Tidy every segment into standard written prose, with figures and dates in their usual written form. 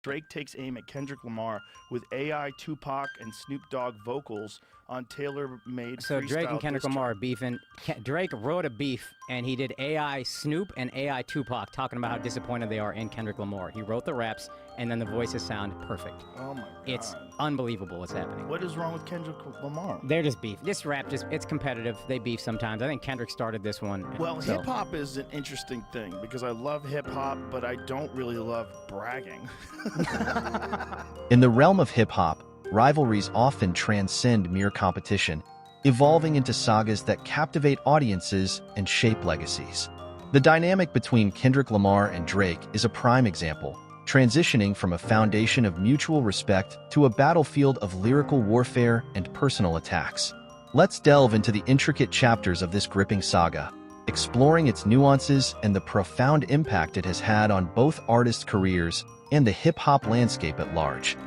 Drake takes aim at Kendrick Lamar with AI Tupac and Snoop Dogg vocals on tailor-made So Drake and Kendrick Lamar are beefing. Drake wrote a beef, and he did AI Snoop and AI Tupac talking about how disappointed they are in Kendrick Lamar. He wrote the raps, and then the voices sound perfect. Oh my God. It's unbelievable what's happening. What is wrong with Kendrick Lamar? They're just beef. This rap it's competitive. They beef sometimes. I think Kendrick started this one. Well, hip-hop is an interesting thing because I love hip-hop, but I don't really love bragging. In the realm of hip-hop, rivalries often transcend mere competition, evolving into sagas that captivate audiences and shape legacies. The dynamic between Kendrick Lamar and Drake is a prime example, transitioning from a foundation of mutual respect to a battlefield of lyrical warfare and personal attacks. Let's delve into the intricate chapters of this gripping saga, exploring its nuances and the profound impact it has had on both artists' careers and the hip-hop landscape at large.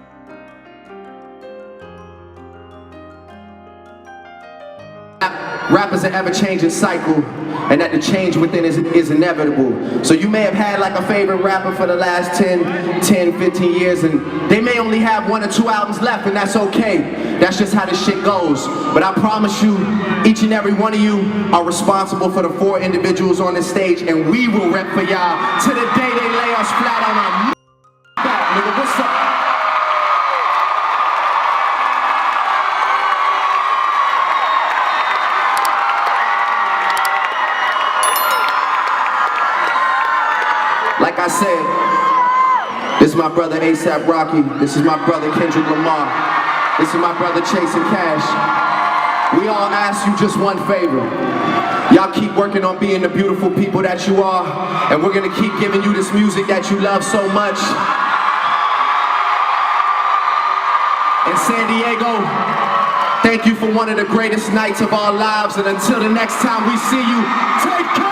Rap is an ever-changing cycle, and that the change within is inevitable. So you may have had like a favorite rapper for the last 10, 15 years, and they may only have 1 or 2 albums left, and that's okay. That's just how this shit goes. But I promise you, each and every one of you are responsible for the 4 individuals on this stage, and we will rep for y'all to the day they lay us flat on our back, nigga. What's up? Like I said, this is my brother A$AP Rocky. This is my brother Kendrick Lamar. This is my brother Chasing Cash. We all ask you just one favor. Y'all keep working on being the beautiful people that you are, and we're gonna keep giving you this music that you love so much. In San Diego, thank you for one of the greatest nights of our lives, and until the next time we see you, take care!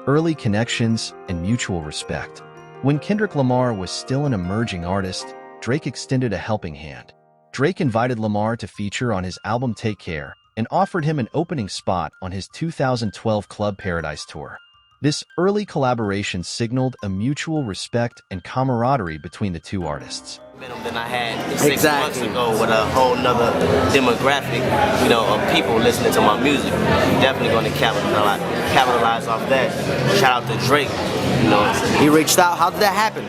Early connections and mutual respect. When Kendrick Lamar was still an emerging artist, Drake extended a helping hand. Drake invited Lamar to feature on his album Take Care and offered him an opening spot on his 2012 Club Paradise tour. This early collaboration signaled a mutual respect and camaraderie between the two artists. Than I had 6 months ago with a whole nother demographic, of people listening to my music. Definitely going to capitalize off that. Shout out to Drake. He reached out. How did that happen?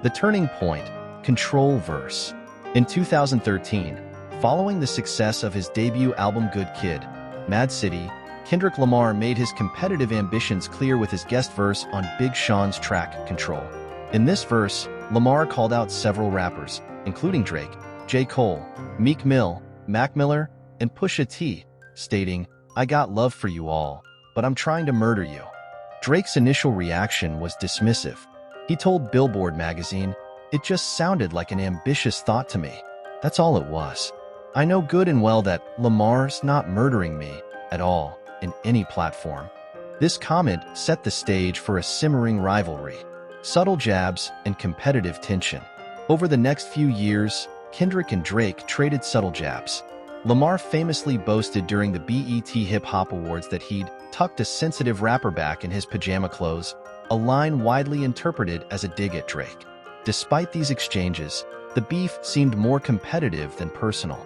The turning point, Control verse. In 2013, following the success of his debut album Good Kid, Mad City, Kendrick Lamar made his competitive ambitions clear with his guest verse on Big Sean's track, Control. In this verse, Lamar called out several rappers, including Drake, J. Cole, Meek Mill, Mac Miller, and Pusha T, stating, "I got love for you all, but I'm trying to murder you." Drake's initial reaction was dismissive. He told Billboard magazine, "It just sounded like an ambitious thought to me. That's all it was. I know good and well that Lamar's not murdering me at all in any platform." This comment set the stage for a simmering rivalry, subtle jabs, and competitive tension. Over the next few years, Kendrick and Drake traded subtle jabs. Lamar famously boasted during the BET Hip Hop Awards that he'd tucked a sensitive rapper back in his pajama clothes, a line widely interpreted as a dig at Drake. Despite these exchanges, the beef seemed more competitive than personal.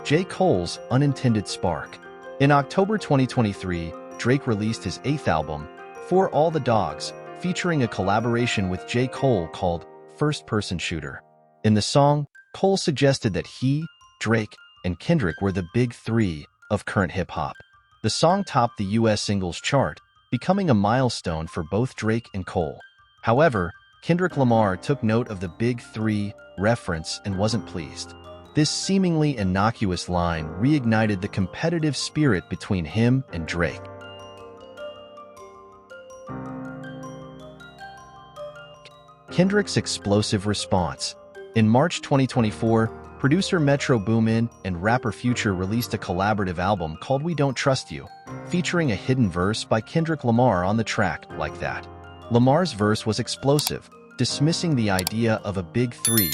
J. Cole's unintended spark. In October 2023, Drake released his 8th album, For All the Dogs, featuring a collaboration with J. Cole called First Person Shooter. In the song, Cole suggested that he, Drake, and Kendrick were the big 3 of current hip-hop. The song topped the US singles chart, becoming a milestone for both Drake and Cole. However, Kendrick Lamar took note of the big 3 reference and wasn't pleased. This seemingly innocuous line reignited the competitive spirit between him and Drake. Kendrick's explosive response. In March 2024, producer Metro Boomin and rapper Future released a collaborative album called We Don't Trust You, featuring a hidden verse by Kendrick Lamar on the track Like That. Lamar's verse was explosive, dismissing the idea of a big three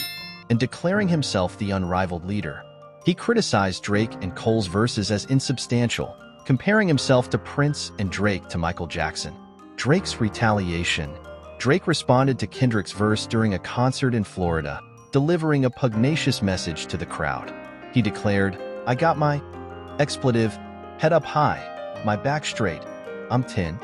and declaring himself the unrivaled leader. He criticized Drake and Cole's verses as insubstantial, comparing himself to Prince and Drake to Michael Jackson. Drake's retaliation. Drake responded to Kendrick's verse during a concert in Florida, delivering a pugnacious message to the crowd. He declared, "I got my expletive, head up high, my back straight, I'm 10,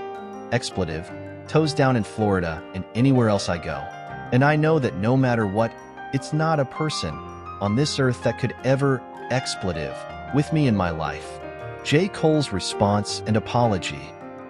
expletive, toes down in Florida and anywhere else I go. And I know that no matter what, it's not a person on this earth that could ever expletive with me in my life." J. Cole's response and apology.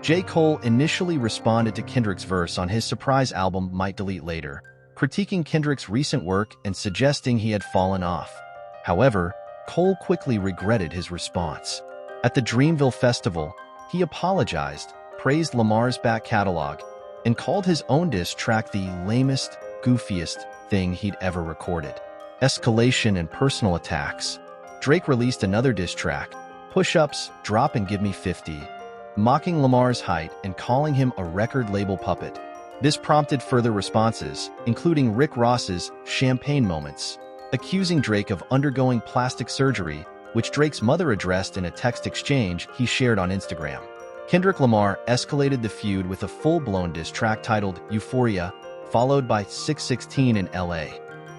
J. Cole initially responded to Kendrick's verse on his surprise album Might Delete Later, critiquing Kendrick's recent work and suggesting he had fallen off. However, Cole quickly regretted his response. At the Dreamville Festival, he apologized, praised Lamar's back catalog, and called his own diss track the lamest, goofiest thing he'd ever recorded. Escalation and personal attacks. Drake released another diss track, Push-Ups, Drop and Give Me 50, mocking Lamar's height and calling him a record label puppet. This prompted further responses, including Rick Ross's Champagne Moments, accusing Drake of undergoing plastic surgery, which Drake's mother addressed in a text exchange he shared on Instagram. Kendrick Lamar escalated the feud with a full-blown diss track titled Euphoria, followed by 616 in LA,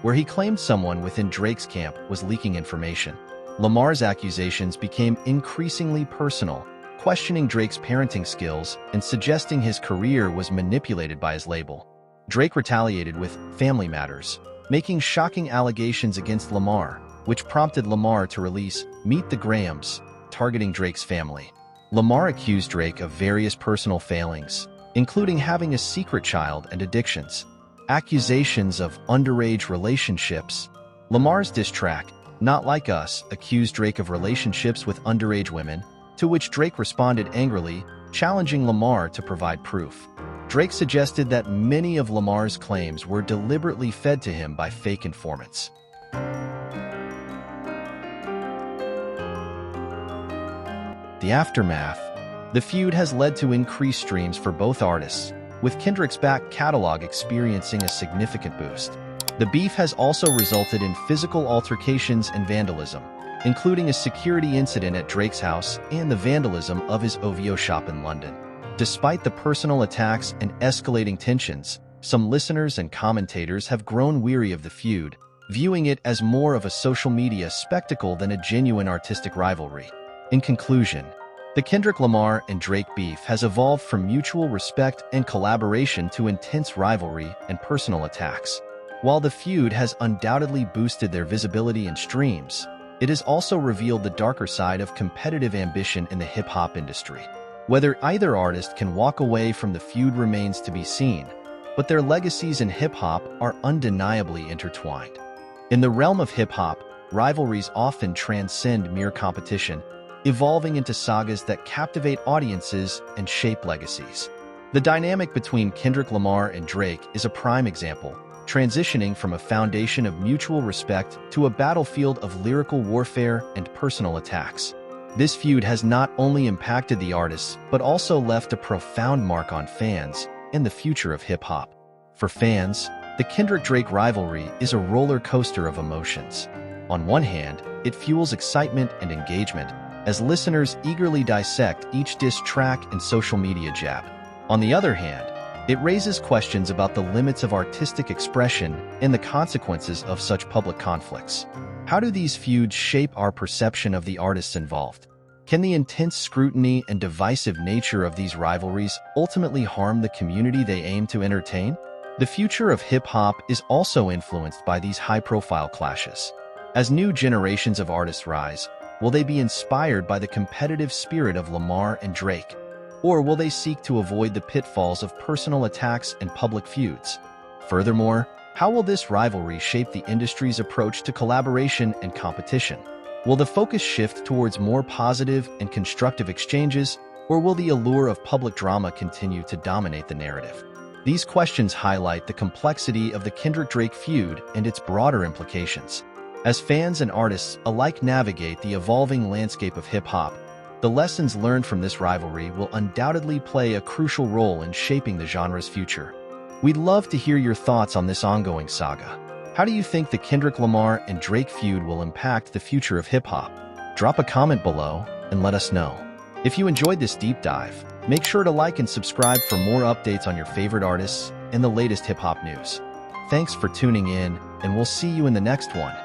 where he claimed someone within Drake's camp was leaking information. Lamar's accusations became increasingly personal, questioning Drake's parenting skills and suggesting his career was manipulated by his label. Drake retaliated with Family Matters, making shocking allegations against Lamar, which prompted Lamar to release Meet the Grahams, targeting Drake's family. Lamar accused Drake of various personal failings, including having a secret child and addictions. Accusations of underage relationships. Lamar's diss track, Not Like Us, accused Drake of relationships with underage women, to which Drake responded angrily, challenging Lamar to provide proof. Drake suggested that many of Lamar's claims were deliberately fed to him by fake informants. The aftermath. The feud has led to increased streams for both artists, with Kendrick's back catalog experiencing a significant boost. The beef has also resulted in physical altercations and vandalism, including a security incident at Drake's house and the vandalism of his OVO shop in London. Despite the personal attacks and escalating tensions, some listeners and commentators have grown weary of the feud, viewing it as more of a social media spectacle than a genuine artistic rivalry. In conclusion, the Kendrick Lamar and Drake beef has evolved from mutual respect and collaboration to intense rivalry and personal attacks. While the feud has undoubtedly boosted their visibility and streams, it has also revealed the darker side of competitive ambition in the hip-hop industry. Whether either artist can walk away from the feud remains to be seen, but their legacies in hip-hop are undeniably intertwined. In the realm of hip-hop, rivalries often transcend mere competition, evolving into sagas that captivate audiences and shape legacies. The dynamic between Kendrick Lamar and Drake is a prime example, transitioning from a foundation of mutual respect to a battlefield of lyrical warfare and personal attacks. This feud has not only impacted the artists, but also left a profound mark on fans and the future of hip-hop. For fans, the Kendrick-Drake rivalry is a roller coaster of emotions. On one hand, it fuels excitement and engagement, as listeners eagerly dissect each diss track and social media jab. On the other hand, it raises questions about the limits of artistic expression and the consequences of such public conflicts. How do these feuds shape our perception of the artists involved? Can the intense scrutiny and divisive nature of these rivalries ultimately harm the community they aim to entertain? The future of hip-hop is also influenced by these high-profile clashes. As new generations of artists rise, will they be inspired by the competitive spirit of Lamar and Drake? Or will they seek to avoid the pitfalls of personal attacks and public feuds? Furthermore, how will this rivalry shape the industry's approach to collaboration and competition? Will the focus shift towards more positive and constructive exchanges, or will the allure of public drama continue to dominate the narrative? These questions highlight the complexity of the Kendrick-Drake feud and its broader implications. As fans and artists alike navigate the evolving landscape of hip-hop, The lessons learned from this rivalry will undoubtedly play a crucial role in shaping the genre's future. We'd love to hear your thoughts on this ongoing saga. How do you think the Kendrick Lamar and Drake feud will impact the future of hip-hop? Drop a comment below and let us know. If you enjoyed this deep dive, make sure to like and subscribe for more updates on your favorite artists and the latest hip-hop news. Thanks for tuning in, and we'll see you in the next one.